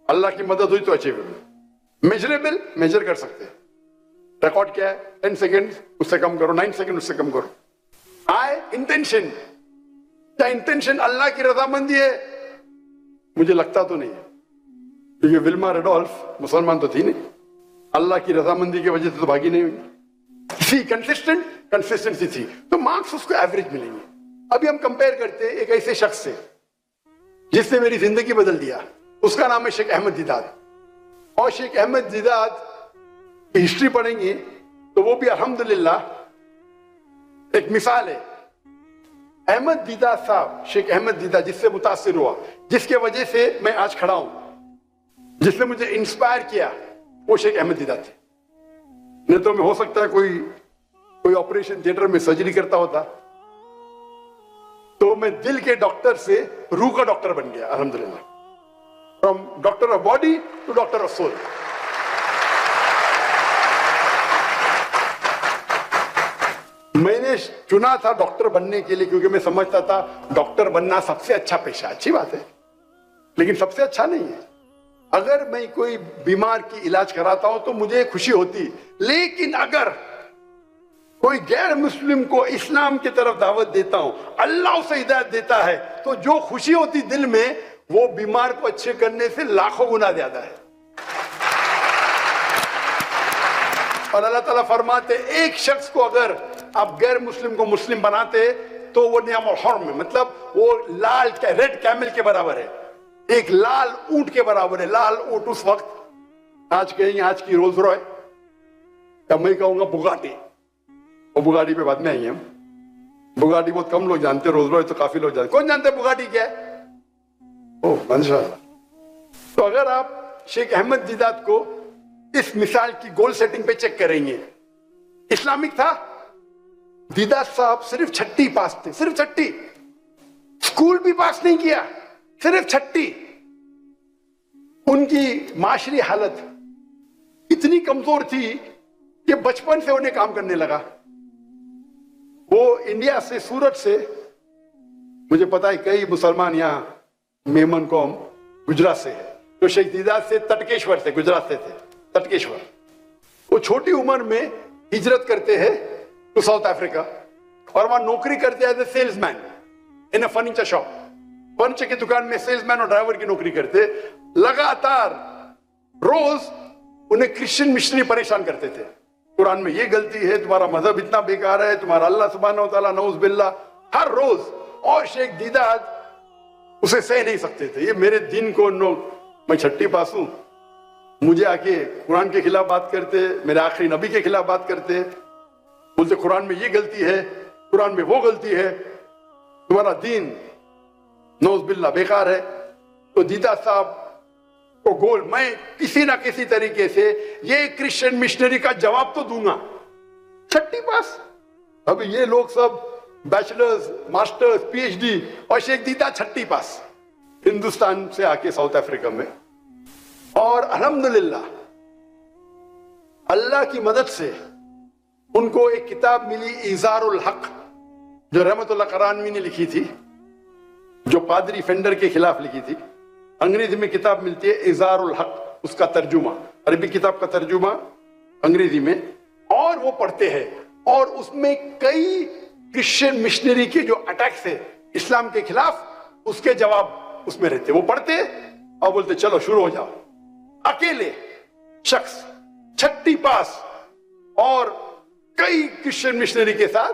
अल्लाह की मदद हुई तो अचीवेबल। मेजरेबल, मेजर कर सकते हैं। रिकॉर्ड क्या है? 10 सेकेंड, उससे कम करो, 9 सेकेंड, उससे कम करो। आए इंटेंशन, क्या इंटेंशन अल्लाह की रजामंदी है? मुझे लगता तो नहीं है, क्योंकि विल्मा रेडोल्फ मुसलमान तो थी नहीं, अल्लाह की रजामंदी की वजह से तो भागी नहीं हुई थी। कंसिस्टेंट, कंसिस्टेंसी थी, तो मार्क्स उसको एवरेज मिलेंगे। अभी हम कंपेयर करते हैं एक ऐसे शख्स से जिसने मेरी जिंदगी बदल दिया, उसका नाम है शेख अहमद दीदात। और शेख अहमद दीदात की हिस्ट्री पढ़ेंगे तो वो भी अल्हम्दुलिल्लाह एक मिसाल है। अहमद दीदात साहब, शेख अहमद दीदात, जिससे मुतासिर हुआ, जिसके वजह से मैं आज खड़ा हूं, जिसने मुझे इंस्पायर किया, वो शेख अहमद दीदात थे। नहीं तो मैं हो सकता है कोई ऑपरेशन थिएटर में सर्जरी करता होता, तो मैं दिल के डॉक्टर से रूह का डॉक्टर बन गया, अल्हम्दुलिल्लाह। From doctor of body to doctor of soul. मैंने चुना था डॉक्टर बनने के लिए, क्योंकि मैं समझता था डॉक्टर बनना सबसे अच्छा पेशा। अच्छी बात है, लेकिन सबसे अच्छा नहीं है। अगर मैं कोई बीमार की इलाज कराता हूं तो मुझे खुशी होती, लेकिन अगर कोई गैर मुस्लिम को इस्लाम की तरफ दावत देता हूं, अल्लाह उसे हिदायत देता है, तो जो खुशी होती दिल में, वो बीमार को अच्छे करने से लाखों गुना ज्यादा है। और अल्लाह ताला फरमाते, एक शख्स को अगर आप गैर मुस्लिम को मुस्लिम बनाते तो वो नियाम और हर्म है, मतलब वो लाल रेड कैमल के बराबर है, एक लाल ऊंट के बराबर है। लाल ऊंट उस वक्त, आज कहेंगे आज की रोल्स रॉय, या मैं कहूंगा बुगाटी, और बुगाटी पे बाद में आएंगे हम। बुगाटी बहुत कम लोग जानते, रोल्स रॉय तो काफी लोग जानते। कौन जानते बुगाटी क्या है? ओह माशाअल्लाह। तो अगर आप शेख अहमद दीदात को इस मिसाल की गोल सेटिंग पे चेक करेंगे, इस्लामिक था। दीदात साहब सिर्फ 6ठी पास थे, सिर्फ 6ठी, स्कूल भी पास नहीं किया, सिर्फ 6ठी। उनकी माशरी हालत इतनी कमजोर थी कि बचपन से उन्हें काम करने लगा। वो इंडिया से, सूरत से, मुझे पता है कई मुसलमान यहां मेमन कौम गुजरात से है, तो शेख दीदात से तटकेश्वर से, गुजरात से थे, तटकेश्वर। वो छोटी उम्र में हिजरत करते हैं टू साउथ अफ्रीका, और वहां नौकरी करते हैं as a salesman in a furniture shop. Furniture की दुकान में सेल्समैन और ड्राइवर की नौकरी करते। लगातार रोज उन्हें क्रिश्चियन मिशनरी परेशान करते थे, कुरान में ये गलती है, तुम्हारा मजहब इतना बेकार है, तुम्हारा अल्लाह सुब्हानहू व तआला नऊज़ बिल्लाह, हर रोज। और शेख दीदात उसे सह नहीं सकते थे, ये मेरे दिन को मैं 6ठी पास हूं, मुझे आके कुरान के खिलाफ बात करते, मेरे आखिरी नबी के खिलाफ बात करते, बोलते कुरान में ये गलती है, कुरान में वो गलती है, तुम्हारा दीन नऊज़ बिल्लाह बेकार है। तो दीदात साहब को गोल, मैं किसी ना किसी तरीके से ये क्रिश्चियन मिशनरी का जवाब तो दूंगा। 6ठी पास, अभी ये लोग सब बैचलर्स, मास्टर्स, पीएचडी, और शेख दीदात 6ठी पास, हिंदुस्तान से आके साउथ अफ्रीका में। और अल्हम्दुलिल्लाह अल्लाह की मदद से उनको एक किताब मिली, इज़ारुल हक, जो रहमतुल्लाह करानवी ने लिखी थी, जो पादरी फेंडर के खिलाफ लिखी थी। अंग्रेजी में किताब मिलती है इज़ारुल हक, उसका तर्जुमा, अरबी किताब का तर्जुमा अंग्रेजी में, और वो पढ़ते हैं। और उसमें कई क्रिश्चियन मिशनरी के जो अटैक्स है इस्लाम के खिलाफ, उसके जवाब उसमें रहते। वो पढ़ते और बोलते चलो शुरू हो जाओ। अकेले शख्स 6ठी पास और कई क्रिश्चियन मिशनरी के साथ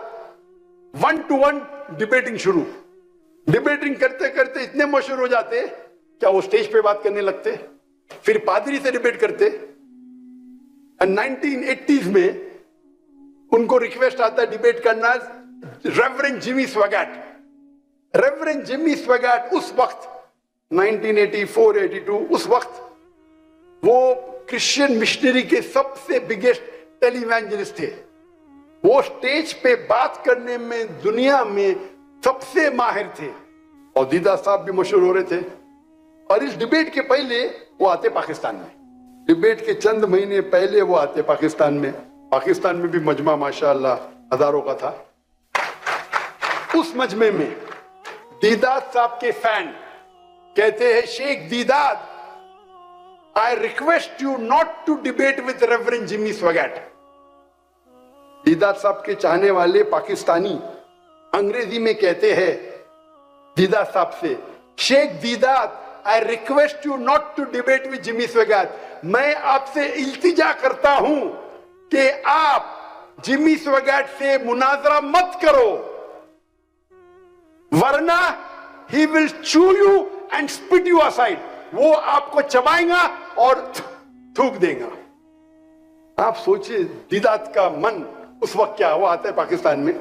1-to-1 डिबेटिंग शुरू। डिबेटिंग करते करते इतने मशहूर हो जाते, क्या वो स्टेज पे बात करने लगते, फिर पादरी से डिबेट करते। 1980s में उनको रिक्वेस्ट आता है डिबेट करना रेवरेंड जिमी स्वैगट। रेवरेंड जिमी स्वैगट उस वक्त 1984-82 उस वक्त वो क्रिश्चियन मिशनरी के सबसे बिगेस्ट टेलीवेंजलिस्ट थे। वो स्टेज पे बात करने में दुनिया में सबसे माहिर थे और दीदा साहब भी मशहूर हो रहे थे। और इस डिबेट के पहले वो आते पाकिस्तान में, डिबेट के चंद महीने पहले वो आते पाकिस्तान में। पाकिस्तान में भी मजमा माशाअल्लाह हजारों का था। उस मजमे में दीदात साहब के फैन कहते हैं, Sheikh Deedat, I request you not to debate with Reverend Jimmy Swaggart। Deedat साहब के चाहने वाले पाकिस्तानी अंग्रेजी में कहते हैं दीदात साहब से, Sheikh Deedat, I request you not to debate with Jimmy Swaggart। मैं आपसे इल्तिजा करता हूं कि आप जिमी स्वैगट से मुनाजरा मत करो, वरना he will chew you and spit you aside। वो आपको चबाएगा और थूक देगा। आप सोचिए दीदात का मन उस वक्त क्या हुआ। आता है पाकिस्तान में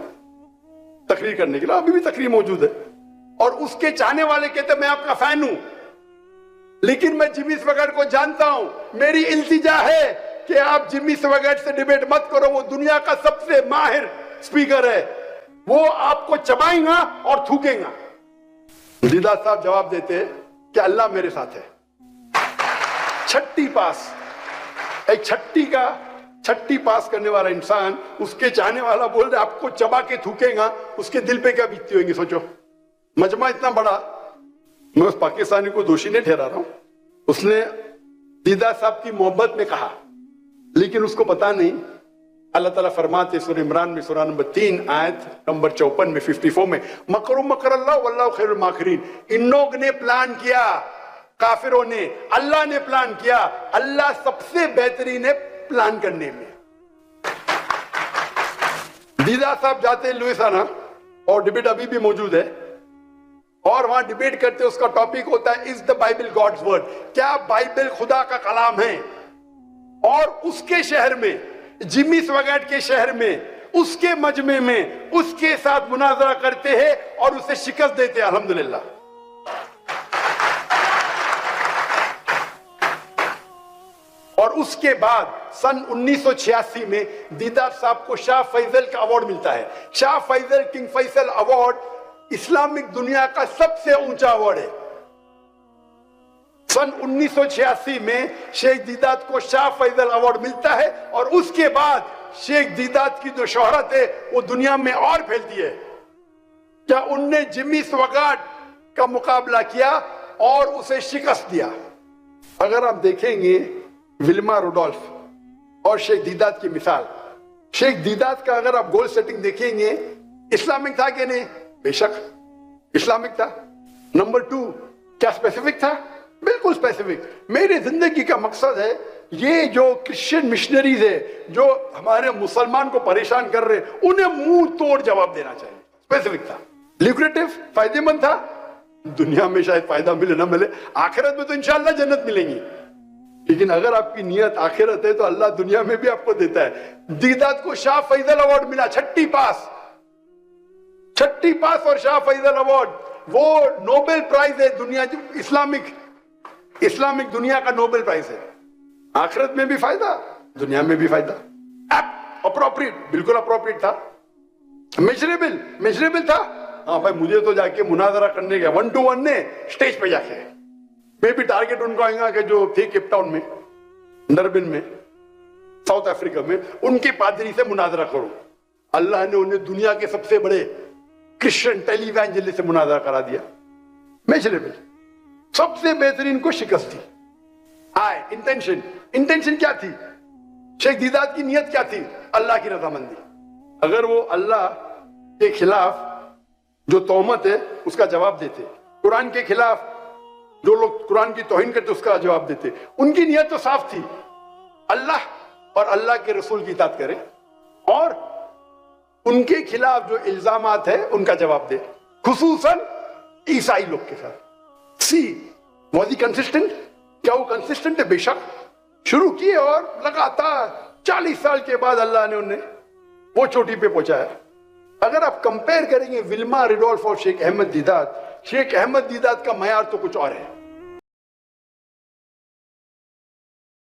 तकरीर करने के लिए, अभी भी तकरीर मौजूद है, और उसके चाहने वाले कहते मैं आपका फैन हूं, लेकिन मैं जिमी स्वैगट को जानता हूं, मेरी इल्तिजा है कि आप जिमी स्वैगट से डिबेट मत करो, वो दुनिया का सबसे माहिर स्पीकर है, वो आपको चबाएगा और थूकेगा। दीदात साहब जवाब देते कि अल्लाह मेरे साथ है। छठी पास, एक छठी पास करने वाला इंसान, उसके चाहने वाला बोल रहे आपको चबा के थूकेगा, उसके दिल पे क्या बीतती होगी सोचो। मजमा इतना बड़ा, मैं उस पाकिस्तानी को दोषी नहीं ठहरा रहा हूं, उसने दीदात साहब की मोहब्बत में कहा, लेकिन उसको पता नहीं अल्लाह ताला फरमाते सूरह इमरान में सूरह नंबर 3 आयत नंबर 54 में 54 में, मकरू मकरल्लाह वल्लाहु खैरुल माकिरीन। इन लोग ने प्लान किया, काफिरों ने, अल्लाह ने प्लान किया, अल्लाह सबसे बेहतरीन है प्लान करने में। दीदात साहब जाते हैं लुइसियाना और डिबेट अभी भी मौजूद है, और वहां डिबेट करते, उसका टॉपिक होता है is the Bible God's word, क्या बाइबल खुदा का कलाम है। और उसके शहर में, जिमी स्वैगट के शहर में, उसके मजमे में उसके साथ मुनाजरा करते हैं और उसे शिकस्त देते हैं, अल्हम्दुलिल्लाह। और उसके बाद सन 1986 में दीदात साहब को शाह फैसल का अवार्ड मिलता है। Shah Faisal, King Faisal award Islamic दुनिया का सबसे ऊंचा अवार्ड है। सन 1986 में शेख दीदात को शाह फैसल अवार्ड मिलता है, और उसके बाद शेख दीदात की जो शोहरत है वो दुनिया में और फैलती है। क्या उनने जिमी स्वैगट का मुकाबला किया और उसे शिकस्त दिया। अगर आप देखेंगे विल्मा रुडोल्फ और शेख दीदात की मिसाल, शेख दीदात का अगर आप गोल सेटिंग देखेंगे, इस्लामिक था कि नहीं? बेशक इस्लामिक था। नंबर 2, क्या स्पेसिफिक था? बिल्कुल स्पेसिफिक। मेरी जिंदगी का मकसद है ये जो क्रिश्चियन मिशनरीज है जो हमारे मुसलमान को परेशान कर रहे हैं, उन्हें मुंह तोड़ जवाब देना चाहिए। स्पेसिफिक था, ल्यूक्रेटिव, फायदेमंद था। दुनिया में शायद फायदा मिले ना मिले, आखिरत में तो इंशाअल्लाह जन्नत मिलेगी, लेकिन अगर आपकी नियत आखिरत है तो अल्लाह दुनिया में भी आपको देता है। दीदात को शाह फैसल अवार्ड मिला, छठी पास और शाह फैसल अवार्ड, वो नोबेल प्राइज है दुनिया, इस्लामिक दुनिया का नोबेल प्राइज है। आखिरत में भी फायदा, दुनिया में भी फायदा। अप्रोप्रिएट, बिल्कुल अप्रोप्रिएट था। मेजरेबल था। हाँ भाई, मुझे तो जाके मुनाजरा करने गया 1-to-1 ने स्टेज पे जाके, मैं भी टारगेट उनको आएगा कि जो थे केप टाउन में, डरबिन में, साउथ अफ्रीका में, उनके पादरी से मुनाजरा करो। अल्लाह ने उन्हें दुनिया के सबसे बड़े क्रिश्चियन टेलीवेंजलिस्ट से मुनाजरा करा दिया। मेजरेबल, सबसे बेहतरीन को शिकस्त दी। इंटेंशन क्या थी? शेख दीदात की नियत क्या थी? अल्लाह की रजामंदी। अगर वो अल्लाह के खिलाफ जो तोहमत है उसका जवाब देते, कुरान के खिलाफ जो लोग कुरान की तौहीन करते उसका जवाब देते, उनकी नियत तो साफ थी, अल्लाह और अल्लाह के रसूल की इताअत करें, और उनके खिलाफ जो इल्जामात है उनका जवाब दे, खुसूसन ईसाई लोग के साथ। सी वॉज ही कंसिस्टेंट? क्या वो कंसिस्टेंट है? बेशक। शुरू किए और लगातार 40 साल के बाद अल्लाह ने उन्हें वो चोटी पे पहुंचाया। اگر آپ کمپیئر کریں گے ولما ریڈولف اور شیخ احمد دیدات کا معیار تو کچھ اور ہے.